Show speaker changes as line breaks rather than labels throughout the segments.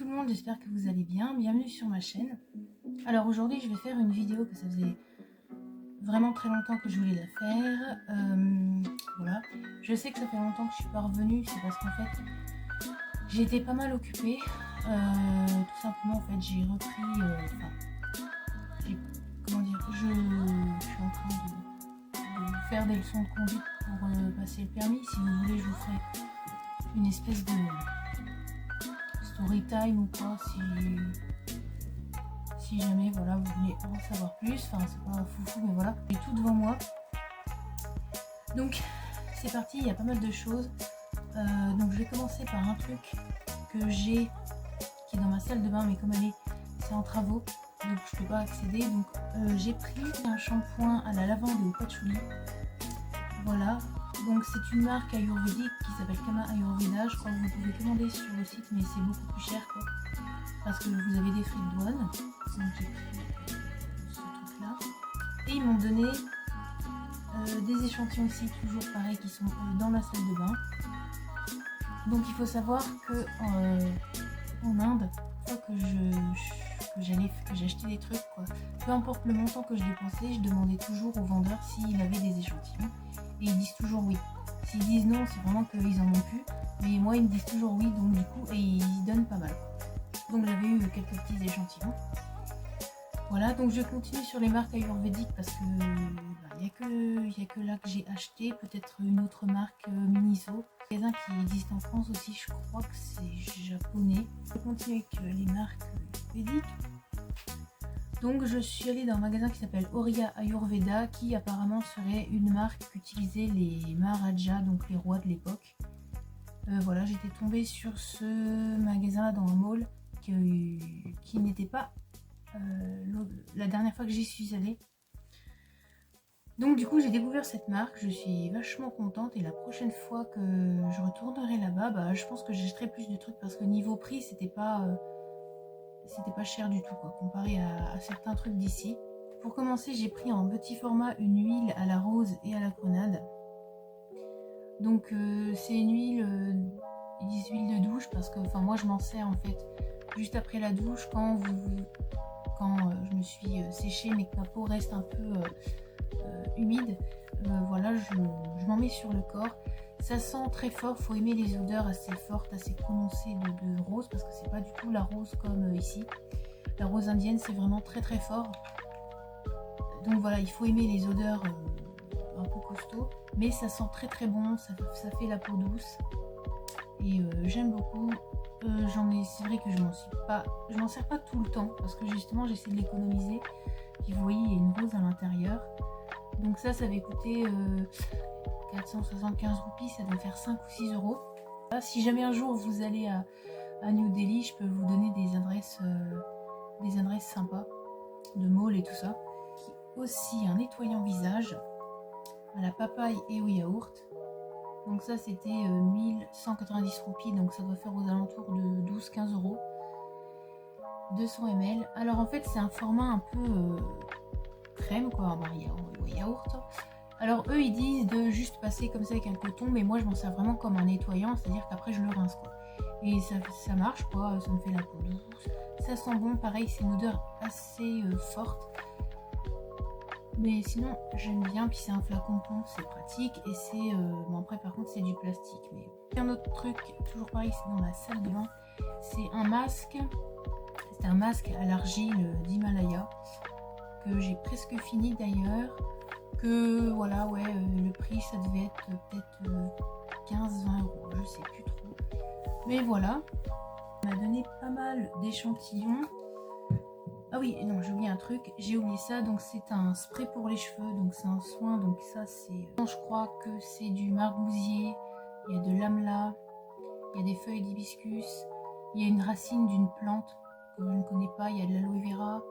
tout le monde, j'espère que vous allez bien. Bienvenue sur ma chaîne. Alors aujourd'hui, je vais faire une vidéo que ça faisait vraiment très longtemps que je voulais la faire. Voilà. Je sais que ça fait longtemps que je suis pas revenue, c'est parce qu'en fait, j'ai été pas mal occupée. Tout simplement, en fait, j'ai repris... comment dire, je suis en train de faire des leçons de conduite pour passer le permis. Si vous voulez, je vous ferai une espèce de story time ou quoi, si jamais voilà, vous voulez en savoir plus. Enfin, c'est pas foufou, mais voilà, j'ai tout devant moi. Donc, c'est parti, il y a pas mal de choses. Donc, je vais commencer par un truc que j'ai, qui est dans ma salle de bain, mais comme c'est en travaux, donc je peux pas accéder. Donc, j'ai pris un shampoing à la lavande et au patchouli. Voilà. Donc c'est une marque ayurvédique qui s'appelle Kama Ayurveda. Je crois que vous pouvez commander sur le site, mais c'est beaucoup plus cher quoi, parce que vous avez des frais de douane. Donc j'ai pris ce truc là. Et ils m'ont donné des échantillons aussi, toujours pareil, qui sont dans la salle de bain. Donc il faut savoir que en Inde, une fois que j'ai acheté des trucs, quoi, peu importe le montant que je dépensais, je demandais toujours au vendeur s'il avait des échantillons. Et ils disent toujours oui. S'ils disent non, c'est vraiment qu'ils en ont plus. Mais moi, ils me disent toujours oui, donc du coup, et ils donnent pas mal. Donc j'avais eu quelques petits échantillons. Voilà, donc je continue sur les marques ayurvédiques parce que il y a que là que j'ai acheté. Peut-être une autre marque, Miniso. Un magasin qui existe en France aussi, je crois que c'est japonais. Je continue avec les marques ayurvédiques. Donc je suis allée dans un magasin qui s'appelle Oriya Ayurveda, qui apparemment serait une marque qu'utilisaient les Maharajas, donc les rois de l'époque. Voilà, j'étais tombée sur ce magasin dans un mall qui n'était pas la dernière fois que j'y suis allée. Donc du coup j'ai découvert cette marque, je suis vachement contente et la prochaine fois que je retournerai là-bas, je pense que j'achèterai plus de trucs parce que niveau prix c'était pas cher du tout quoi, comparé à certains trucs d'ici. Pour commencer, j'ai pris en petit format une huile à la rose et à la grenade. Donc c'est une huile, ils disent huile de douche parce que moi je m'en sers en fait juste après la douche quand je me suis séchée mais que ma peau reste un peu humide. Voilà, je m'en mets sur le corps. Ça sent très fort, faut aimer les odeurs assez fortes, assez prononcées de rose parce que c'est pas du tout la rose comme ici. La rose indienne c'est vraiment très très fort. Donc voilà, il faut aimer les odeurs un peu costauds, mais ça sent très très bon, ça fait la peau douce et j'aime beaucoup. C'est vrai que je m'en sers pas tout le temps parce que justement j'essaie de l'économiser. Puis vous voyez, il y a une rose à l'intérieur. Donc ça avait coûté 475 roupies, ça doit faire 5 ou 6 euros. Si jamais un jour vous allez à New Delhi, je peux vous donner des adresses sympas de malls et tout ça. Aussi un nettoyant visage à la papaye et au yaourt. Donc ça c'était 1190 roupies, donc ça doit faire aux alentours de 12-15 euros. 200 ml. Alors en fait c'est un format un peu crème quoi, yaourt. Alors eux ils disent de juste passer comme ça avec un coton, mais moi je m'en sers vraiment comme un nettoyant, c'est-à-dire qu'après je le rince quoi. Et ça marche quoi, ça me fait la peau douce. Ça sent bon, pareil c'est une odeur assez forte. Mais sinon j'aime bien, puis c'est un flacon pont, c'est pratique et c'est bon après par contre c'est du plastique. Mais un autre truc, toujours pareil, c'est dans la salle de bain, c'est un masque. C'est un masque à l'argile d'Himalaya que j'ai presque fini d'ailleurs. Que voilà, ouais, le prix ça devait être peut-être 15-20 euros, je sais plus trop. Mais voilà, on m'a donné pas mal d'échantillons. Ah oui, non, j'ai oublié un truc, j'ai oublié ça, donc c'est un spray pour les cheveux, donc c'est un soin, donc ça c'est... Je crois que c'est du margousier, il y a de l'amla, il y a des feuilles d'hibiscus, il y a une racine d'une plante que je ne connais pas, il y a de l'aloe vera.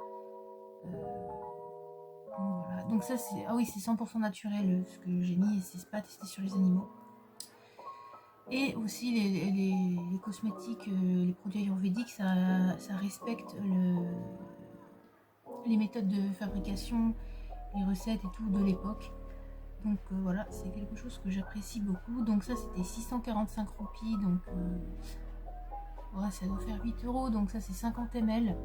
Voilà. Donc ça c'est... Ah oui, c'est 100% naturel ce que j'ai mis et c'est pas testé sur les animaux. Et aussi les cosmétiques, les produits ayurvédiques, ça respecte les méthodes de fabrication, les recettes et tout de l'époque. Donc voilà, c'est quelque chose que j'apprécie beaucoup. Donc ça c'était 645 roupies, donc Ouais, ça doit faire 8 €, donc ça c'est 50 ml.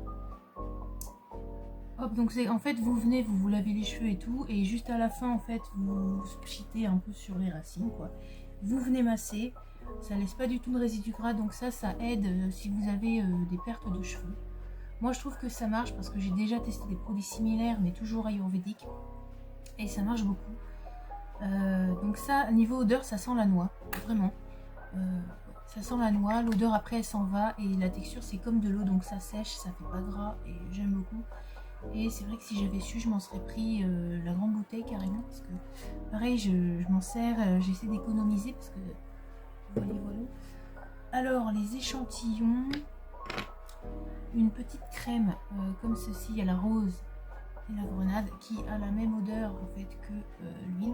Hop, donc c'est en fait vous venez, vous lavez les cheveux et tout, et juste à la fin en fait vous pchitez un peu sur les racines quoi. Vous venez masser, ça laisse pas du tout de résidus gras, donc ça aide si vous avez des pertes de cheveux. Moi je trouve que ça marche parce que j'ai déjà testé des produits similaires mais toujours ayurvédiques et ça marche beaucoup. Donc ça, niveau odeur, ça sent la noix, vraiment. Ça sent la noix, l'odeur après elle s'en va et la texture c'est comme de l'eau, donc ça sèche, ça fait pas gras et j'aime beaucoup. Et c'est vrai que si j'avais su, je m'en serais pris la grande bouteille carrément, parce que pareil, je m'en sers, j'essaie d'économiser parce que voilà, voilà. Alors les échantillons, une petite crème comme ceci, il y a la rose et la grenade qui a la même odeur en fait que l'huile.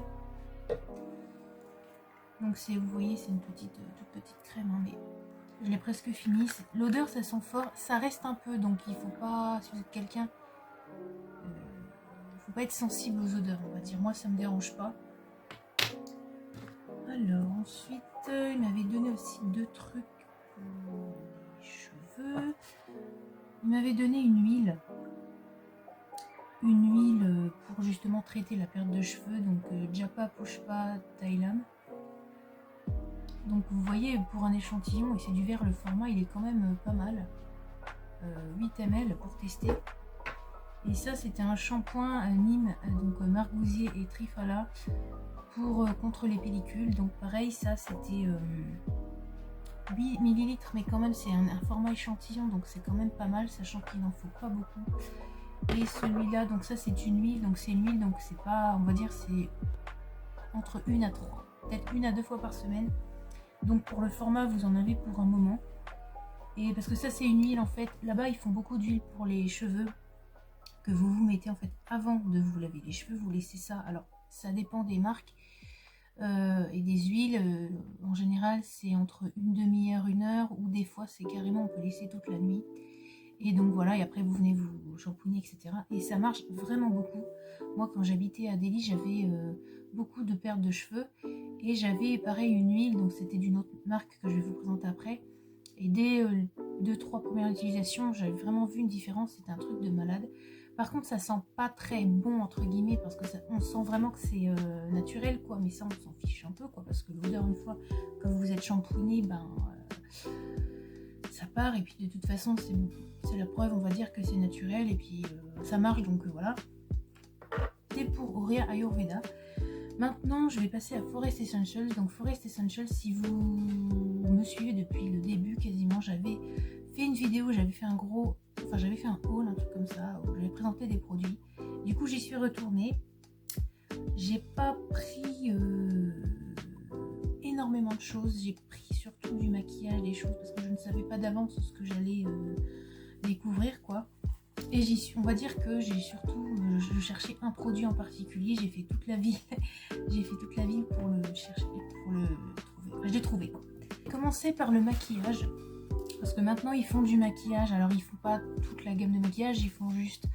Donc c'est, vous voyez, c'est une toute petite crème, hein, mais je l'ai presque fini. L'odeur ça sent fort, ça reste un peu, donc il faut pas, si vous êtes quelqu'un, faut pas être sensible aux odeurs, on va dire. Moi ça me dérange pas. Alors ensuite il m'avait donné aussi 2 trucs pour les cheveux. Il m'avait donné une huile pour justement traiter la perte de cheveux, donc Japa Pushpa Thailam. Donc vous voyez, pour un échantillon, et c'est du verre, le format il est quand même pas mal. 8 ml pour tester. Et ça c'était un shampoing Nîmes, donc margousier et trifala pour contre les pellicules. Donc pareil, ça c'était 8 ml, mais quand même c'est un format échantillon, donc c'est quand même pas mal, sachant qu'il n'en faut pas beaucoup. Et celui-là, donc ça c'est une huile, donc c'est une huile, donc c'est pas, on va dire c'est entre 1 à 3, peut-être 1 à 2 fois par semaine. Donc pour le format vous en avez pour un moment. Et parce que ça c'est une huile en fait, là-bas ils font beaucoup d'huile pour les cheveux que vous mettez en fait avant de vous laver les cheveux, vous laissez ça. Alors ça dépend des marques et des huiles, en général c'est entre une demi-heure, 1 heure, ou des fois c'est carrément on peut laisser toute la nuit. Et donc voilà, et après vous venez vous shampooiner, etc. Et ça marche vraiment beaucoup. Moi quand j'habitais à Delhi, j'avais beaucoup de pertes de cheveux. Et j'avais pareil une huile, donc c'était d'une autre marque que je vais vous présenter après. Et dès 2-3 premières utilisations, j'avais vraiment vu une différence, c'était un truc de malade. Par contre, ça sent pas très bon, entre guillemets, parce que on sent vraiment que c'est naturel, quoi. Mais ça, on s'en fiche un peu, quoi, parce que l'odeur, une fois que vous êtes shampooiné, ben, ça part. Et puis de toute façon, c'est la preuve, on va dire que c'est naturel, et puis ça marche, donc voilà. C'est pour Aurea Ayurveda. Maintenant, je vais passer à Forest Essentials. Donc Forest Essentials, si vous me suivez depuis le début quasiment, j'avais fait une vidéo, j'avais fait un haul, un truc comme ça, où j'avais présenté des produits. Du coup, j'y suis retournée. J'ai pas pris énormément de choses. J'ai pris surtout du maquillage, des choses, parce que je ne savais pas d'avance ce que j'allais découvrir, quoi. Et on va dire que j'ai surtout, je cherchais un produit en particulier, j'ai fait toute la ville, pour le chercher, pour le trouver. Enfin, je l'ai trouvé, quoi. J'ai commencé par le maquillage, parce que maintenant ils font du maquillage, alors ils font pas toute la gamme de maquillage, ils font juste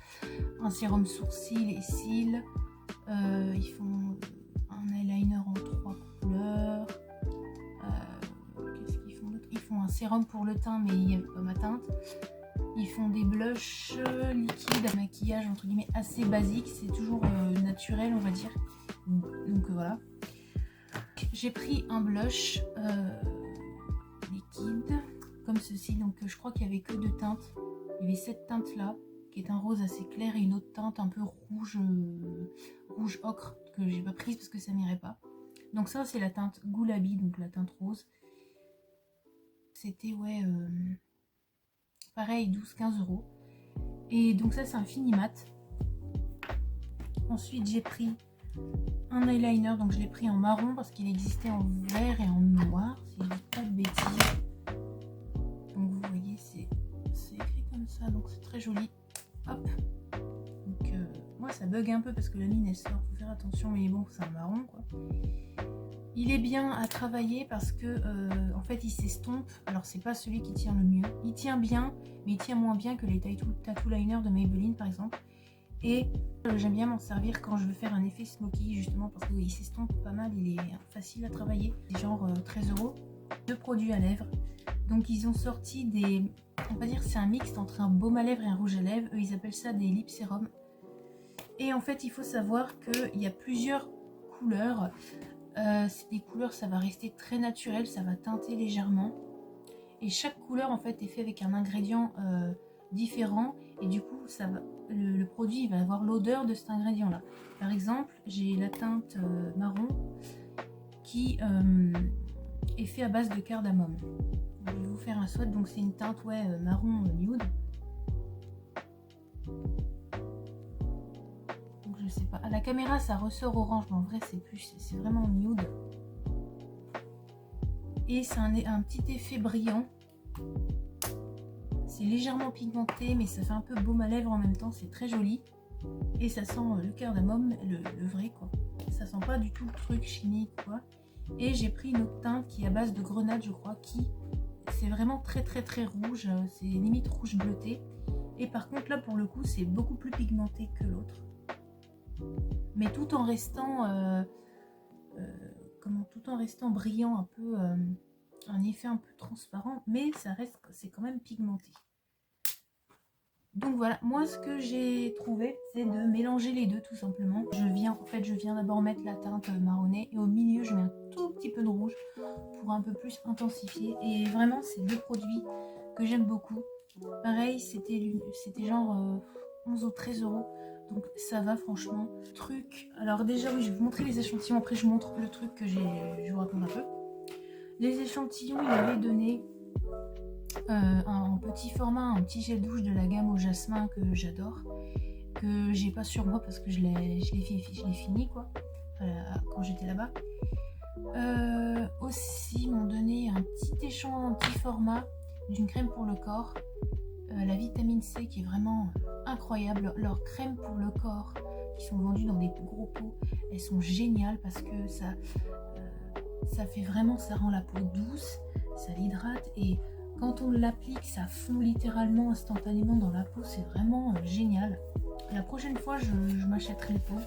un sérum sourcils et cils, ils font un eyeliner en 3 couleurs, qu'est-ce qu'ils font d'autre? Ils font un sérum pour le teint, mais il n'y avait pas ma teinte. Ils font des blushs liquides à maquillage entre guillemets assez basique, c'est toujours naturel on va dire. Donc voilà. J'ai pris un blush liquide comme ceci, donc je crois qu'il n'y avait que 2 teintes. Il y avait cette teinte là qui est un rose assez clair et une autre teinte un peu rouge ocre que j'ai pas prise parce que ça m'irait pas. Donc ça c'est la teinte Gulabi, donc la teinte rose. C'était ouais pareil 12-15 €. Et donc ça c'est un fini mat. Ensuite j'ai pris un eyeliner, donc je l'ai pris en marron parce qu'il existait en vert et en noir si je dis pas de bêtises. Donc vous voyez c'est écrit comme ça, donc c'est très joli. Hop. Donc moi ça bug un peu parce que la mine elle sort, faut faire attention, mais bon c'est un marron quoi. Il est bien à travailler parce que en fait il s'estompe. Alors c'est pas celui qui tient le mieux. Il tient bien, mais il tient moins bien que les Tattoo Liner de Maybelline par exemple. Et j'aime bien m'en servir quand je veux faire un effet smoky justement parce qu'il s'estompe pas mal. Il est facile à travailler. C'est genre 13 €. 2 produits à lèvres. Donc ils ont sorti des, on va dire c'est un mix entre un baume à lèvres et un rouge à lèvres. Eux ils appellent ça des lip sérum. Et en fait il faut savoir qu'il y a plusieurs couleurs. C'est des couleurs, ça va rester très naturel, ça va teinter légèrement. Et chaque couleur en fait est fait avec un ingrédient différent. Et du coup ça va, le produit il va avoir l'odeur de cet ingrédient là. Par exemple j'ai la teinte marron qui est fait à base de cardamome. Je vais vous faire un swatch, donc c'est une teinte marron nude. Donc je sais pas, à la caméra ça ressort orange, mais en vrai c'est vraiment nude. Et c'est un petit effet brillant. C'est légèrement pigmenté, mais ça fait un peu baume à lèvres en même temps, c'est très joli. Et ça sent le cardamome, le vrai quoi. Ça sent pas du tout le truc chimique quoi. Et j'ai pris une autre teinte qui est à base de grenade je crois, qui c'est vraiment très rouge, c'est limite rouge bleuté. Et par contre là pour le coup c'est beaucoup plus pigmenté que l'autre. Mais tout en restant tout en restant brillant, un peu un effet un peu transparent, mais ça reste, c'est quand même pigmenté. Donc voilà, moi ce que j'ai trouvé c'est de mélanger les deux tout simplement. Je viens d'abord mettre la teinte marronnée et au milieu je mets un tout petit peu de rouge pour un peu plus intensifier. Et vraiment c'est deux produits que j'aime beaucoup. Pareil c'était genre 11 ou 13 euros. Donc ça va franchement. Truc. Alors déjà oui je vais vous montrer les échantillons. Après je vous montre le truc que je vous raconte un peu. Les échantillons il avait donné en petit format, un petit gel douche de la gamme au jasmin que j'adore, que j'ai pas sur moi parce que je l'ai fini quoi quand j'étais là-bas. Aussi m'ont donné un petit format d'une crème pour le corps, la vitamine C qui est vraiment incroyable. Leurs crèmes pour le corps qui sont vendues dans des gros pots, elles sont géniales parce que ça fait vraiment, ça rend la peau douce, ça l'hydrate et quand on l'applique, ça fond littéralement instantanément dans la peau, c'est vraiment génial. La prochaine fois, je m'achèterai le pot.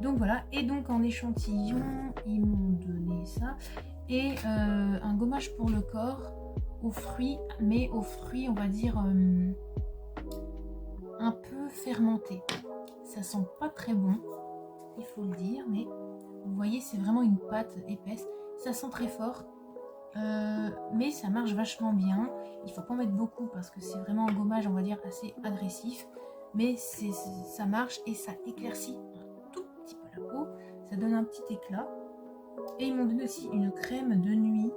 Donc voilà, et donc en échantillon, ils m'ont donné ça. Et un gommage pour le corps aux fruits, mais aux fruits, on va dire, un peu fermenté. Ça sent pas très bon, il faut le dire, mais vous voyez, c'est vraiment une pâte épaisse. Ça sent très fort. Mais ça marche vachement bien. Il faut pas en mettre beaucoup parce que c'est vraiment un gommage on va dire assez agressif, mais ça marche et ça éclaircit un tout petit peu la peau, ça donne un petit éclat. Et ils m'ont donné aussi une crème de nuit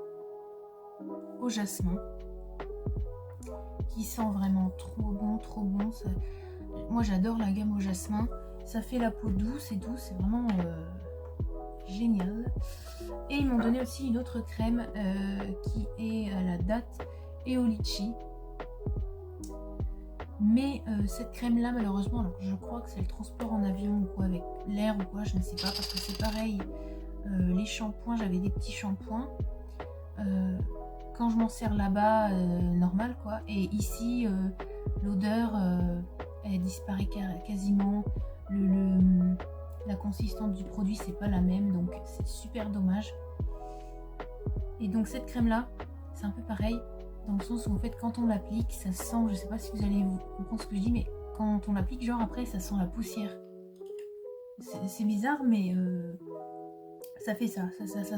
au jasmin qui sent vraiment trop bon. Moi j'adore la gamme au jasmin, ça fait la peau douce et tout, c'est vraiment génial. Et ils m'ont donné aussi une autre crème qui est à la date et au litchi. Mais cette crème là malheureusement, alors je crois que c'est le transport en avion ou quoi, avec l'air ou quoi, je ne sais pas, parce que c'est pareil, les shampoings, j'avais des petits shampoings quand je m'en sers là-bas normal quoi, et ici l'odeur elle disparaît quasiment, la consistance du produit c'est pas la même, donc c'est super dommage. Et donc cette crème là c'est un peu pareil dans le sens où en fait quand on l'applique ça sent, je sais pas si vous allez comprendre ce que je dis, mais quand on l'applique genre après ça sent la poussière. C'est bizarre mais ça fait ça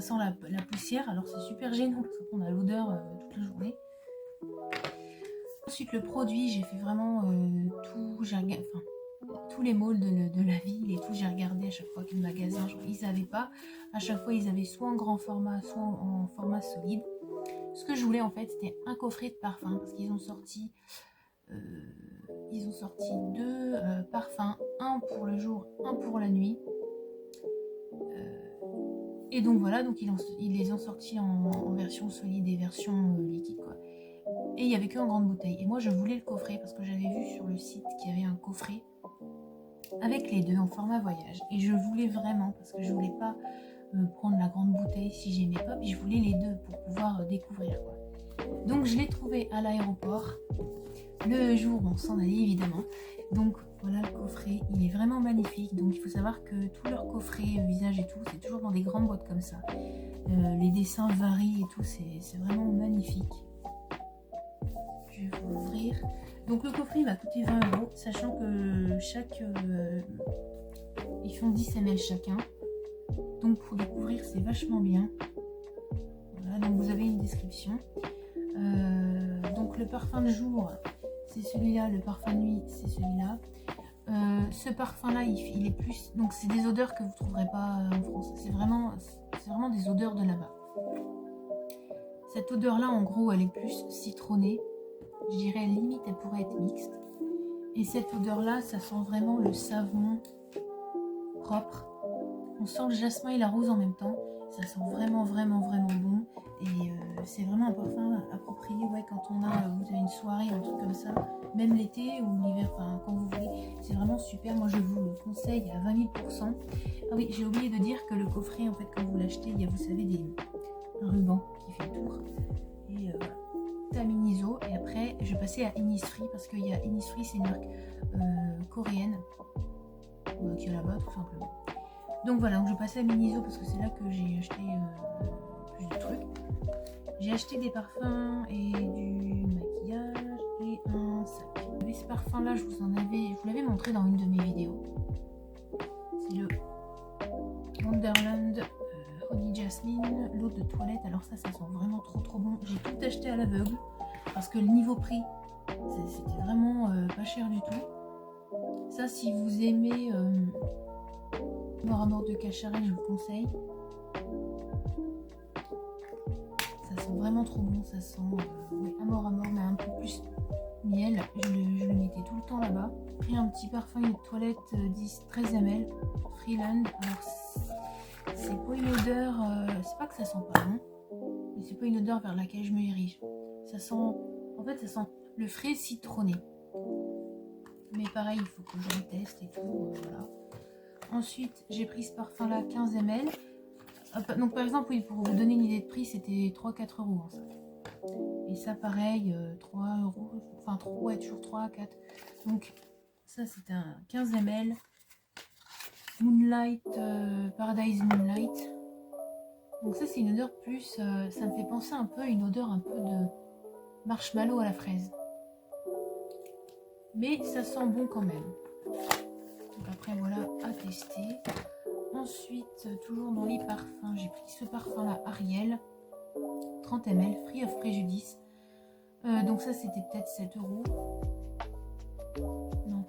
sent la poussière, alors c'est super gênant parce qu'on a l'odeur toute la journée. Ensuite le produit, j'ai fait vraiment tout, tous les malls de la ville et tout, j'ai regardé à chaque fois que le magasin, genre, ils n'avaient pas, à chaque fois ils avaient soit en grand format, soit en format solide. Ce que je voulais en fait c'était un coffret de parfums parce qu'ils ont sorti deux parfums, un pour le jour, un pour la nuit. Et donc voilà, donc ils les ont sortis en version solide et version liquide quoi. Et il n'y avait qu'en grande bouteille. Et moi je voulais le coffret parce que j'avais vu sur le site qu'il y avait un coffret avec les deux en format voyage. Et je voulais vraiment, parce que je voulais pas prendre la grande bouteille si j'aimais pas, puis je voulais les deux pour pouvoir découvrir quoi. Donc je l'ai trouvé à l'aéroport le jour où on s'en allait évidemment. Donc Voilà le coffret, il est vraiment magnifique. Donc il faut savoir que tous leurs coffrets, visage et tout, c'est toujours dans des grandes boîtes comme ça. Les dessins varient et tout, c'est vraiment magnifique. Je vais vous ouvrir. Donc le coffret il m'a coûté 20 €, sachant que chaque... ils font 10 ml chacun. Donc pour découvrir c'est vachement bien. Voilà, donc vous avez une description. Donc le parfum de jour c'est celui-là, le parfum de nuit c'est celui-là. Ce parfum là il est plus, donc c'est des odeurs que vous trouverez pas en France, c'est vraiment des odeurs de là-bas. Cette odeur là en gros elle est plus citronnée, je dirais limite elle pourrait être mixte. Et cette odeur là ça sent vraiment le savon propre, on sent le jasmin et la rose en même temps, ça sent vraiment bon. Et c'est vraiment un parfum approprié quand on a, vous avez une soirée, un truc comme ça, même l'été ou l'hiver, enfin quand vous voulez, c'est vraiment super. Moi je vous le conseille à 20 000 %. Ah oui, j'ai oublié de dire que le coffret, en fait, quand vous l'achetez, il y a, vous savez, un ruban qui fait le tour. Et à Miniso. Et après, je passais à Innisfree parce qu'il y a Innisfree, c'est une marque coréenne qui est là-bas tout simplement. Donc voilà, donc je passais à Miniso parce que c'est là que j'ai acheté plus de trucs. J'ai acheté des parfums et du maquillage et un sac. Et ce parfum là, je vous l'avais montré dans une de mes vidéos. C'est le Wonderland Honey Jasmine, l'eau de toilette. Alors ça sent vraiment trop bon. J'ai tout acheté à l'aveugle parce que le niveau prix, c'était vraiment pas cher du tout. Ça, si vous aimez Amor Amor de Cacharel, je vous conseille. Ça sent vraiment trop bon, ça sent Amor Amor, mais un peu plus miel. Je le mettais tout le temps là-bas. J'ai pris un petit parfum de toilette 13 ml, Freeland. Alors c'est pas une odeur, c'est pas que ça sent pas bon, mais c'est pas une odeur vers laquelle je me dirige. Ça sent, en fait ça sent le frais citronné. Mais pareil, il faut que je le teste et tout, voilà. Ensuite, j'ai pris ce parfum là, 15 ml. Donc par exemple, oui, pour vous donner une idée de prix, c'était 3-4 € hein, ça. Et ça pareil, 3 €, enfin toujours 3-4. Donc ça c'est un 15 ml. Moonlight, Paradise Moonlight. Donc ça c'est une odeur plus, ça me fait penser un peu à une odeur un peu de marshmallow à la fraise. Mais ça sent bon quand même. Donc après voilà, à tester. Ensuite, toujours dans les parfums, j'ai pris ce parfum là, Ariel, 30 ml, free of préjudice. Donc ça c'était peut-être 7 €. Non,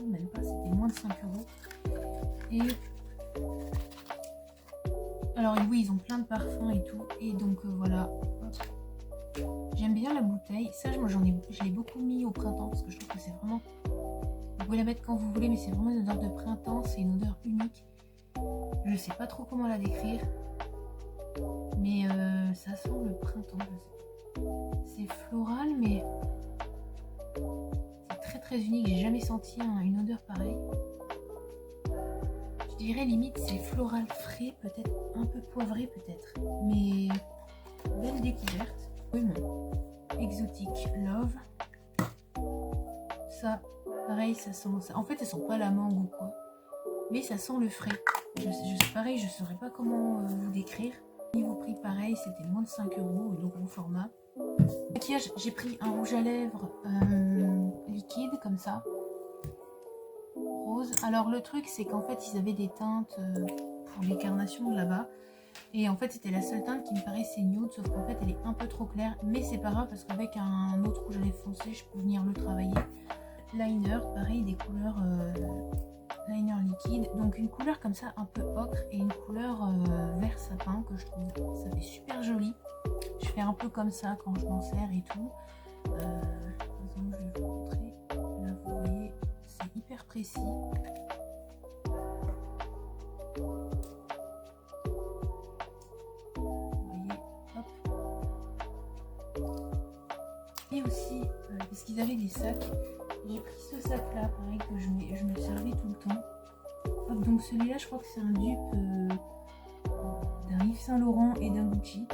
même pas, c'était moins de 5 €. Et alors oui, ils ont plein de parfums et tout. Et donc voilà, j'aime bien la bouteille. Ça, moi je l'ai beaucoup mis au printemps parce que je trouve que c'est vraiment... Vous pouvez la mettre quand vous voulez, mais c'est vraiment une odeur de printemps, c'est une odeur unique. Je sais pas trop comment la décrire, mais ça sent le printemps, je sais. C'est floral, mais c'est très unique. J'ai jamais senti une odeur pareille. Je dirais limite c'est floral frais, peut-être un peu poivré peut-être, mais belle découverte. Oui, mon Exotic Love. Ça, pareil, ça sent ça. En fait, ça sent pas la mangue ou quoi, mais ça sent le frais. Pareil, je saurais pas comment vous décrire. Niveau prix, pareil, c'était moins de 5 €, le gros format. Maquillage, j'ai pris un rouge à lèvres liquide comme ça, rose. Alors le truc, c'est qu'en fait, ils avaient des teintes pour les carnations de là-bas. Et en fait, c'était la seule teinte qui me paraissait nude, sauf qu'en fait, elle est un peu trop claire. Mais c'est pas grave parce qu'avec un autre rouge à lèvres foncé, je peux venir le travailler. Liner, pareil, des couleurs liner liquide. Donc une couleur comme ça, un peu ocre, et une couleur vert sapin que je trouve ça fait super joli. Je fais un peu comme ça quand je m'en sers et tout. Je vais vous montrer. Là, vous voyez, c'est hyper précis. Et aussi, parce qu'ils avaient des sacs, j'ai pris ce sac là, pareil, que je me servais tout le temps. Hop, donc celui-là, je crois que c'est un dupe d'un Yves Saint Laurent et d'un Gucci.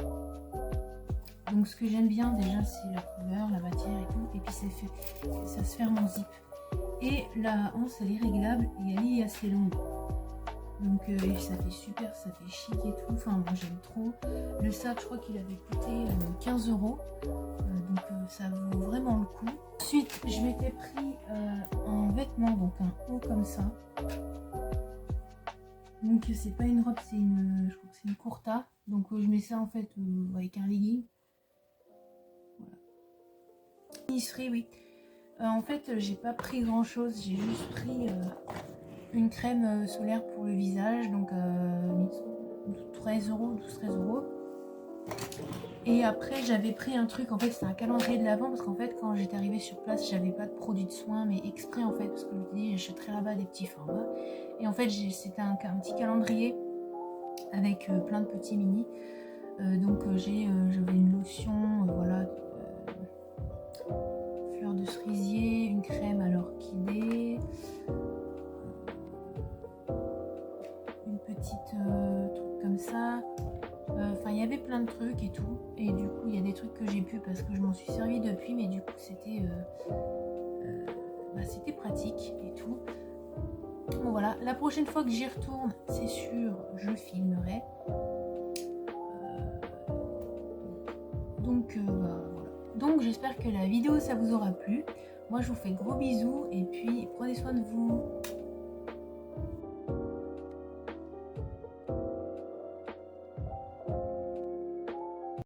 Donc ce que j'aime bien déjà, c'est la couleur, la matière et tout. Et puis ça se ferme en zip. Et la hanse elle est réglable et elle est assez longue. Donc ça fait super, ça fait chic et tout. Enfin moi j'aime trop. Le sac je crois qu'il avait coûté 15 €. Donc ça vaut vraiment le coup. Ensuite je m'étais pris un vêtement, donc un haut comme ça. Donc c'est pas une robe, c'est une, je crois que c'est une kurta. Donc je mets ça en fait avec un legging. Voilà. Ministry, oui. En fait j'ai pas pris grand chose, j'ai juste pris une crème solaire pour le visage, donc 13 €, 12-13 €. Et après j'avais pris un truc, en fait c'était un calendrier de l'Avent, parce qu'en fait quand j'étais arrivée sur place j'avais pas de produits de soins, mais exprès en fait, parce que je me dis j'achèterai là-bas des petits formats. Et en fait c'était un petit calendrier avec plein de petits mini. Donc j'avais une lotion, voilà, fleur de cerisier, une crème à l'orchidée, une petite truc comme ça. Enfin il y avait plein de trucs et tout, et du coup il y a des trucs que j'ai pu parce que je m'en suis servi depuis, mais du coup c'était c'était pratique et tout. Bon voilà, la prochaine fois que j'y retourne, c'est sûr, je filmerai. Donc voilà. Donc j'espère que la vidéo ça vous aura plu. Moi je vous fais gros bisous et puis prenez soin de vous.